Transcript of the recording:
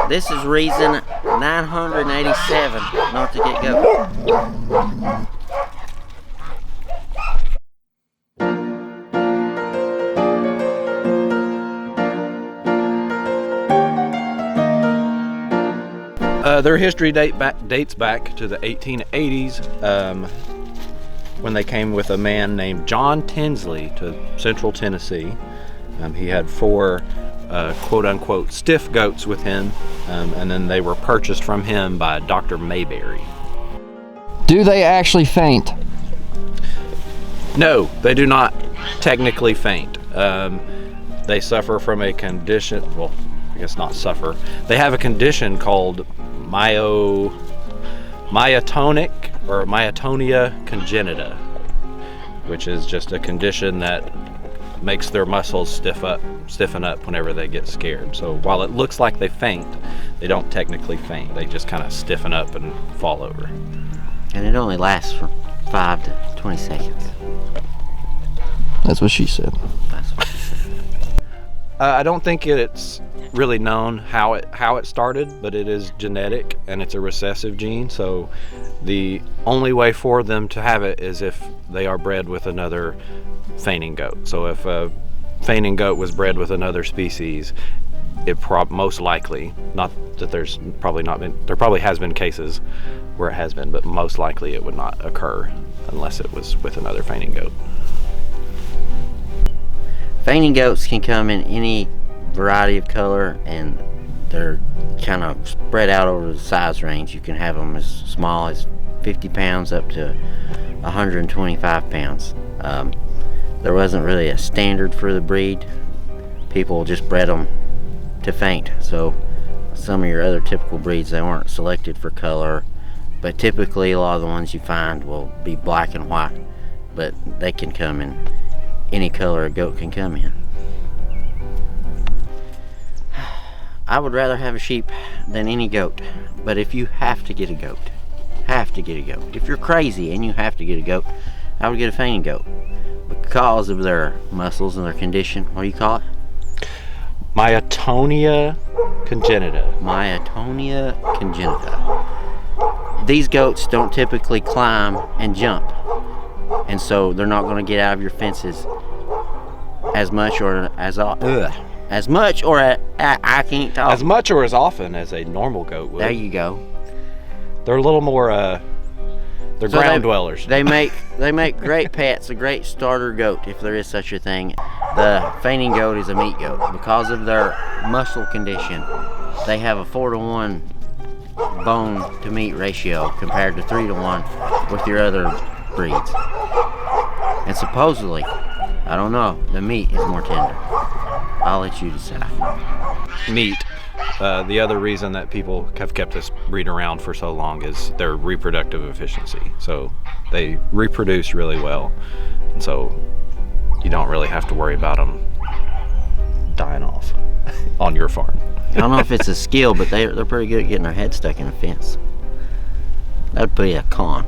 This is reason 987 not to get goat. Their history dates back to the 1880s when they came with a man named John Tinsley to central Tennessee. He had 4 quote-unquote stiff goats with him, and then they were purchased from him by Dr. Mayberry. Do they actually faint? No, they do not technically faint. They suffer from a condition, well, I guess not suffer. They have a condition called myotonic or myotonia congenita, which is just a condition that makes their muscles stiffen up whenever they get scared. So while it looks like they faint, they don't technically faint. They just kind of stiffen up and fall over. And it only lasts for 5 to 20 seconds. That's what she said. That's what she said. I don't think it's really known how it started, but it is genetic and it's a recessive gene. So the only way for them to have it is if they are bred with another fainting goat. So if a fainting goat was bred with another species, it most likely, not that there probably has been cases where it has been, but most likely it would not occur unless it was with another fainting goat. Fainting goats can come in any variety of color, and they're kind of spread out over the size range. You can have them as small as 50 pounds up to 125 pounds. There wasn't really a standard for the breed. People just bred them to faint. So some of your other typical breeds, they weren't selected for color, but typically a lot of the ones you find will be black and white, but they can come in any color a goat can come in. I would rather have a sheep than any goat, but if you have to get a goat, if you're crazy and you have to get a goat, I would get a fainting goat because of their muscles and their condition. What do you call it? Myotonia congenita. Myotonia congenita. These goats don't typically climb and jump, and so they're not going to get out of your fences as much or as I can't talk. As much or as often as a normal goat would. There you go. They're a little more they're So ground dwellers. They make great pets, a great starter goat if there is such a thing. The fainting goat is a meat goat because of their muscle condition. They have a 4-to-1 bone to meat ratio compared to 3-to-1 with your other breeds. And supposedly, I don't know, the meat is more tender. I'll let you decide. Meat. The other reason that people have kept this breed around for so long is their reproductive efficiency. So they reproduce really well, and so you don't really have to worry about them dying off on your farm. I don't know if it's a skill, but they're pretty good at getting their head stuck in a fence. That'd be a con.